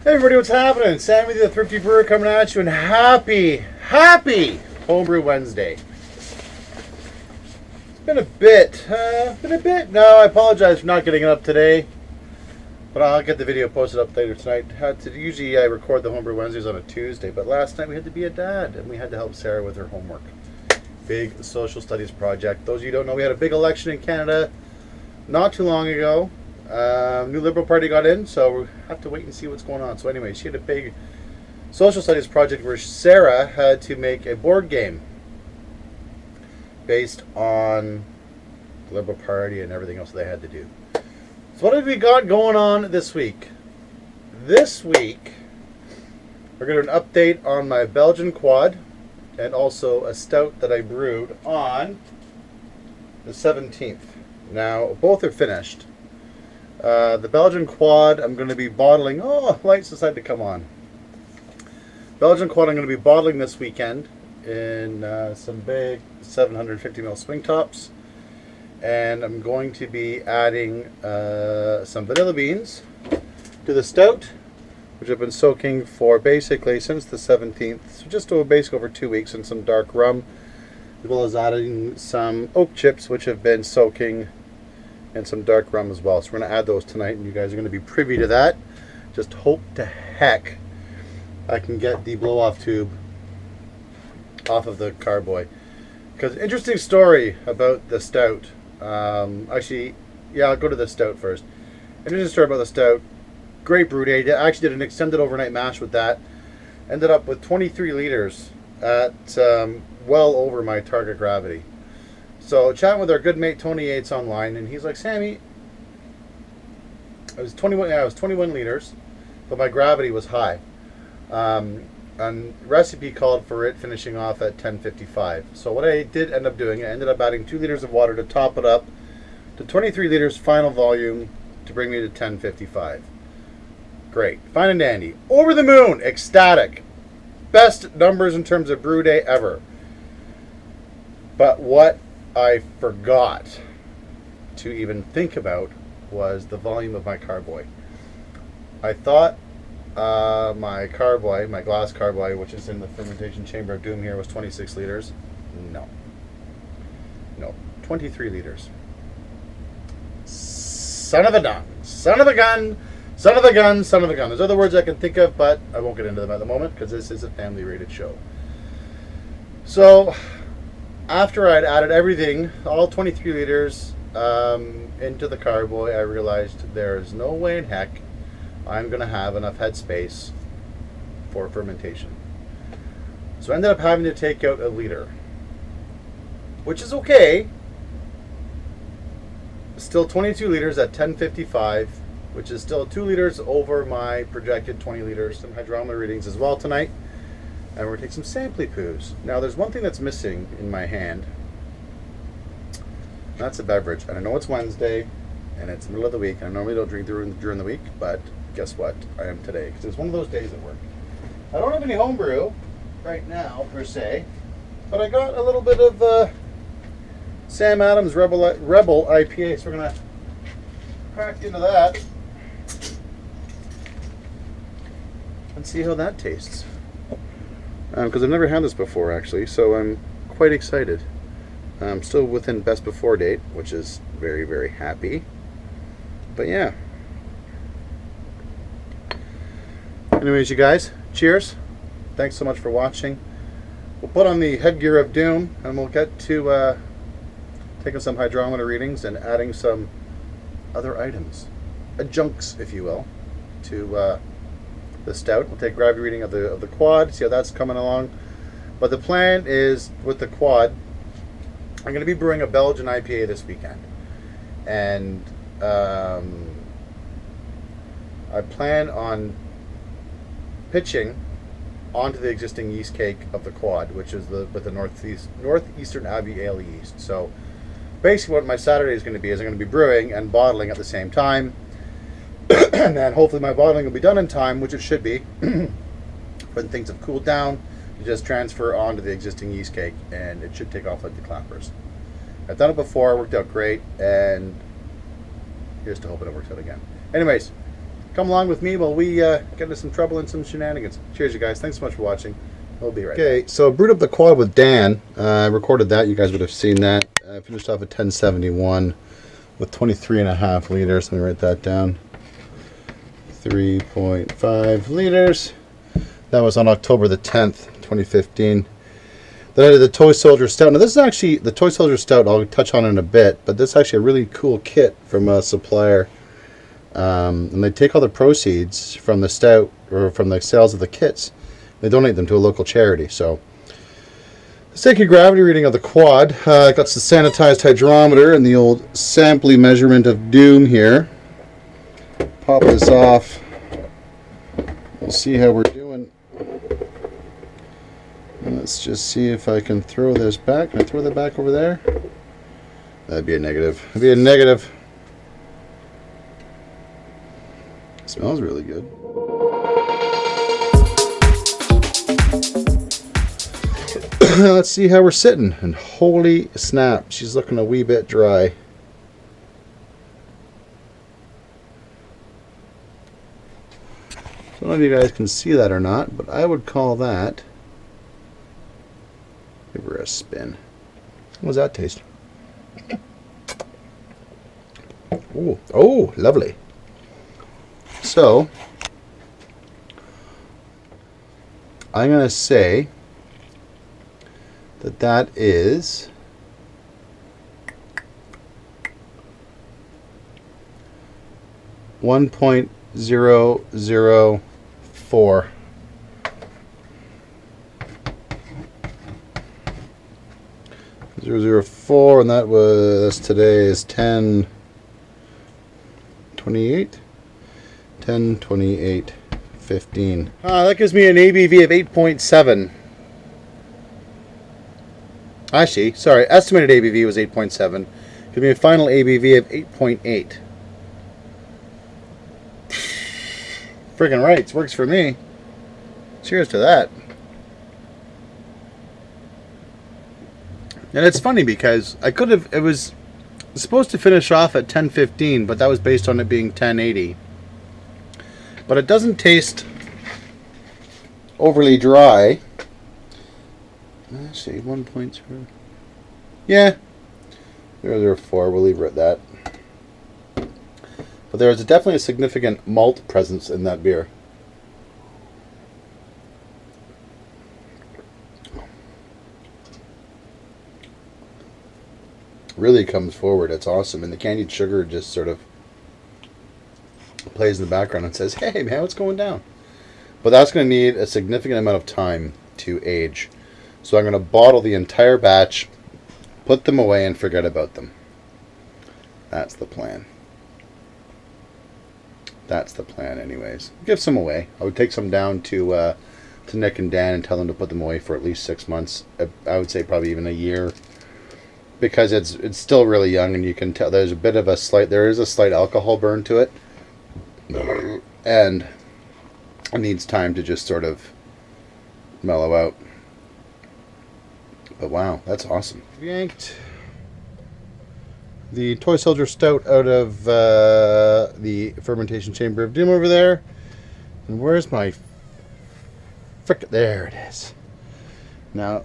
Hey everybody, what's happening? Sammy the Thrifty Brewer coming at you, and happy Homebrew Wednesday. It's been a bit. No, I apologize for not getting it up today, but I'll get the video posted up later tonight. Usually I record the Homebrew Wednesdays on a Tuesday, but last night we had to be a dad, and we had to help Sarah with her homework. Big social studies project. Those of you who don't know, we had a big election in Canada not too long ago. New Liberal Party got in, so we'll have to wait and see what's going on. So anyway, she had a big social studies project where Sarah had to make a board game based on the Liberal Party and everything else they had to do. So what have we got going on this week? This week, we're going to do an update on my Belgian quad and also a stout that I brewed on the 17th. Now, both are finished. The Belgian quad, I'm going to be bottling. Oh, lights decided to come on. Belgian quad, I'm going to be bottling this weekend in some big 750ml swing tops, and I'm going to be adding some vanilla beans to the stout, which I've been soaking for basically since the 17th, so just over 2 weeks, and some dark rum, as well as adding some oak chips, which have been soaking, and some dark rum as well. So we're going to add those tonight, and you guys are going to be privy to that. Just hope to heck I can get the blow-off tube off of the carboy. Because interesting story about the stout. Actually, yeah, I'll go to the stout first. Interesting story about the stout. Great brew day. I actually did an extended overnight mash with that. Ended up with 23 liters at well over my target gravity. So chatting with our good mate Tony Yates online, and he's like, Sammy, I was 21. Yeah, I was 21 liters, but my gravity was high. And recipe called for it finishing off at 10:55. So what I did end up doing, I ended up adding 2 liters of water to top it up to 23 liters final volume to bring me to 10:55. Great, fine and dandy, over the moon, ecstatic, best numbers in terms of brew day ever. But what I forgot to even think about was the volume of my carboy. I thought my glass carboy, which is in the fermentation chamber of doom here, was 26 liters. No, 23 liters. Son of a gun. There's other words I can think of, but I won't get into them at the moment because this is a family rated show. So after I'd added everything, all 23 liters into the carboy, I realized there's no way in heck I'm going to have enough headspace for fermentation. So I ended up having to take out a liter, which is okay. Still 22 liters at 10:55, which is still 2 liters over my projected 20 liters. Some hydrometer readings as well tonight. And we're going to take some sampley poos. Now, there's one thing that's missing in my hand. That's a beverage. And I know it's Wednesday, and it's the middle of the week. And I normally don't drink during the week, but guess what? I am today. Because it's one of those days at work. I don't have any homebrew right now, per se. But I got a little bit of Sam Adams Rebel IPA. So we're going to crack into that and see how that tastes. Because I've never had this before, actually, so I'm quite excited. I'm still within best before date, which is very, very happy. But yeah. Anyways, you guys, cheers. Thanks so much for watching. We'll put on the headgear of doom, and we'll get to taking some hydrometer readings and adding some other items, adjuncts, if you will, to the stout. We'll take gravity reading of the quad, see how that's coming along. But the plan is, with the quad, I'm going to be brewing a Belgian IPA this weekend, and I plan on pitching onto the existing yeast cake of the quad, which is with the Northeastern Abbey Ale yeast. So basically what my Saturday is going to be is I'm going to be brewing and bottling at the same time. And then hopefully my bottling will be done in time, which it should be, when things have cooled down. You just transfer onto the existing yeast cake, and it should take off like the clappers. I've done it before, it worked out great, and here's to hoping it works out again. Anyways, come along with me while we get into some trouble and some shenanigans. Cheers, you guys. Thanks so much for watching. We'll be right back. Okay, so brewed up the quad with Dan. I recorded that. You guys would have seen that. I finished off at 1071 with 23.5 liters. Let me write that down. 3.5 liters. That was on October the 10th, 2015. Then I did the Toy Soldier Stout. Now this is actually, the Toy Soldier Stout I'll touch on in a bit, but this is actually a really cool kit from a supplier. And they take all the proceeds from the stout, or from the sales of the kits. They donate them to a local charity. So let's take a gravity reading of the quad. I got the sanitized hydrometer and the old sampling measurement of doom here. Pop this off. We'll see how we're doing. And let's just see if I can throw this back. Can I throw that back over there? That'd be a negative. That'd be a negative. It smells really good. Let's see how we're sitting. And holy snap, she's looking a wee bit dry. I don't know if you guys can see that or not, but I would call that. Give her a spin. How does that taste? Oh, oh, lovely. So, I'm going to say that that is 1.004. And that was today's 10/28. 10/28/15. That gives me an ABV of 8.7. Actually, sorry, estimated ABV was 8.7. Give me a final ABV of 8.8. Friggin' right, works for me. Cheers to that. And it's funny because I could have, it was supposed to finish off at 10:15, but that was based on it being 10:80. But it doesn't taste overly dry. Actually, 1.0. Yeah, 0.004. We'll leave it at that. But there is definitely a significant malt presence in that beer. Really comes forward. It's awesome. And the candied sugar just sort of plays in the background and says, hey man, what's going down? But that's going to need a significant amount of time to age. So I'm going to bottle the entire batch, put them away, and forget about them. That's the plan. That's the plan anyways. Give some away. I would take some down to Nick and Dan and tell them to put them away for at least 6 months. I would say probably even a year. Because it's still really young, and you can tell there is a slight alcohol burn to it. And it needs time to just sort of mellow out. But wow, that's awesome. Yanked the Toy Soldier Stout out of the fermentation chamber of doom over there. And where's my frickin'? There it is. Now,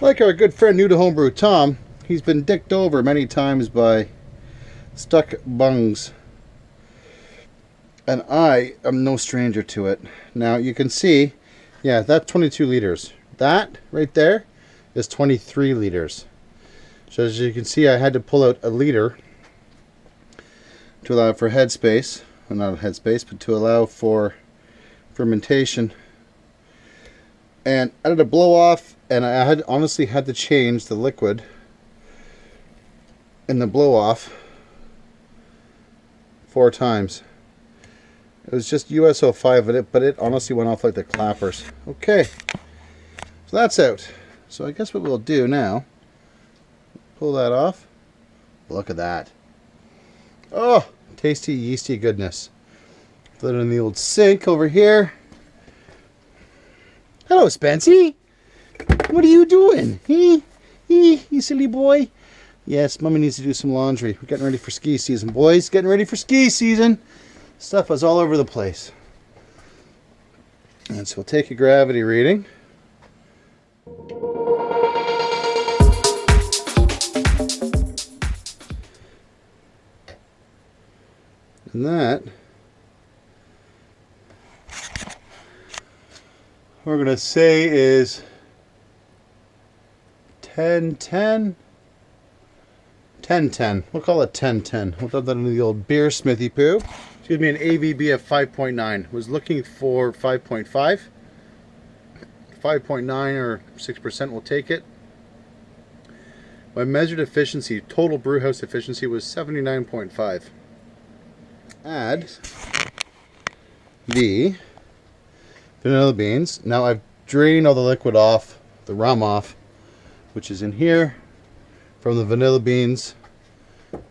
like our good friend new to homebrew Tom, he's been dicked over many times by stuck bungs. And I am no stranger to it. Now you can see, yeah, that's 22 liters. That right there is 23 liters. So as you can see, I had to pull out a liter to allow for headspace. Well, not headspace, but to allow for fermentation. And I had to blow off, and I had honestly had to change the liquid in the blow off 4 times. It was just USO5 in it, but it honestly went off like the clappers. Okay, so that's out. So I guess what we'll do now, pull that off. Look at that. Oh, tasty, yeasty goodness. Put it in the old sink over here. Hello, Spency. What are you doing? You silly boy. Yes, Mommy needs to do some laundry. We're getting ready for ski season, boys. Getting ready for ski season. Stuff was all over the place. And so we'll take a gravity reading. And that, we're going to say is 10-10. 10-10. We'll call it 10-10. We'll throw that into the old beer smithy poo. Excuse me, an AVB of 5.9. Was looking for 5.5. 5.9 or 6%, we'll take it. My measured efficiency, total brewhouse efficiency, was 79.5. Add the vanilla beans. Now I've drained all the liquid off, the rum off, which is in here, from the vanilla beans,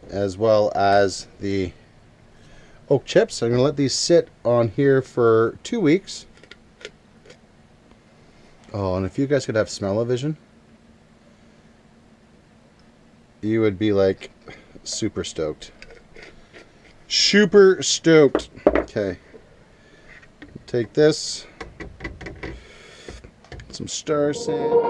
as well as the oak chips. I'm going to let these sit on here for 2 weeks. Oh, and if you guys could have smell-o-vision, you would be like super stoked. Super stoked. Okay. Take this. Some star sand.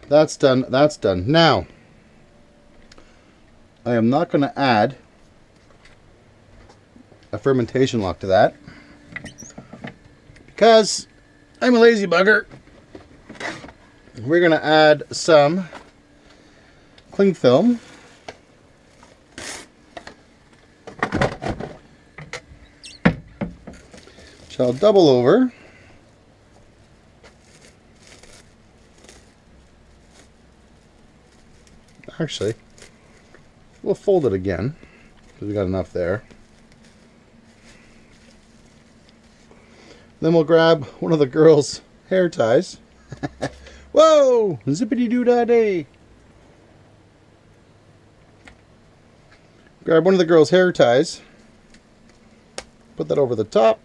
That's done. Now, I am not going to add a fermentation lock to that because I'm a lazy bugger. We're going to add some cling film. Which I'll double over. Actually, we'll fold it again because we got enough there. Then we'll grab one of the girls' hair ties. Whoa! Zippity-doo-dah-day! Grab one of the girls' hair ties. Put that over the top.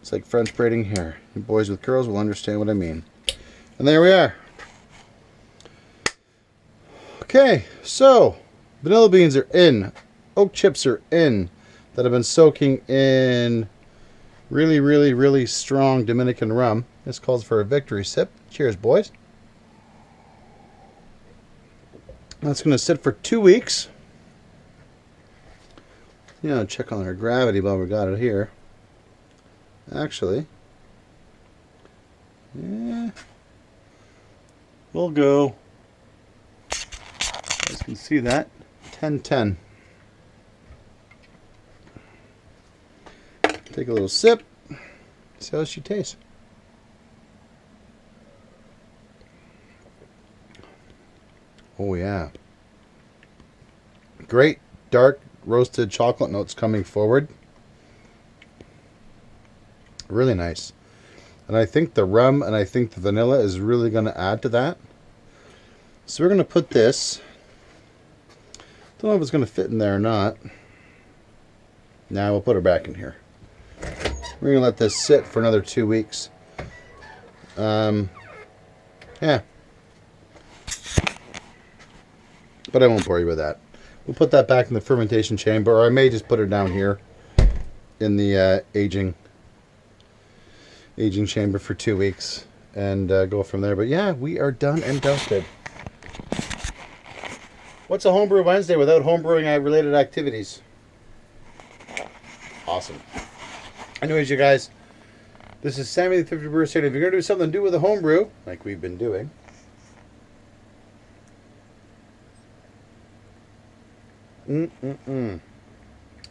It's like French braiding hair. You boys with curls will understand what I mean. And there we are. Okay, so vanilla beans are in. Oak chips are in. That have been soaking in really, really, really strong Dominican rum. This calls for a victory sip. Cheers, boys. That's going to sit for 2 weeks. Yeah, check on our gravity while we got it here. Actually, yeah, we'll go. You guys can see that 10-10. Take a little sip. See how she tastes. Oh yeah, great dark roasted chocolate notes coming forward. Really nice. And I think the rum and I think the vanilla is really going to add to that. So we're going to put this. Don't know if it's going to fit in there or not. Now we'll put her back in here. We're going to let this sit for another 2 weeks. Yeah. But I won't bore you with that. We'll put that back in the fermentation chamber, or I may just put her down here in the aging chamber for 2 weeks and go from there. But yeah, we are done and dusted. What's a Homebrew Wednesday without homebrewing related activities? Awesome. Anyways, you guys, this is Sammy the 50 Brewer saying if you're going to do something to do with a homebrew, like we've been doing, and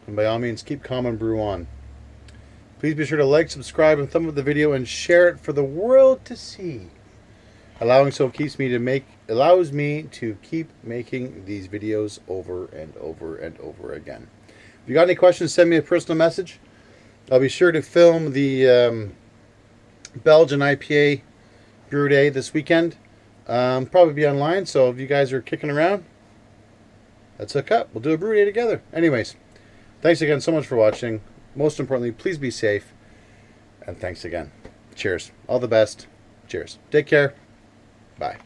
by all means, keep calm and brew on. Please be sure to like, subscribe, and thumb up the video and share it for the world to see. Allowing so keeps me to make allows me to keep making these videos over and over and over again. If you got any questions, send me a personal message. I'll be sure to film the Belgian IPA Brew Day this weekend. Probably be online, so if you guys are kicking around, let's hook up. We'll do a brew day together. Anyways, thanks again so much for watching. Most importantly, please be safe. And thanks again. Cheers. All the best. Cheers. Take care. Bye.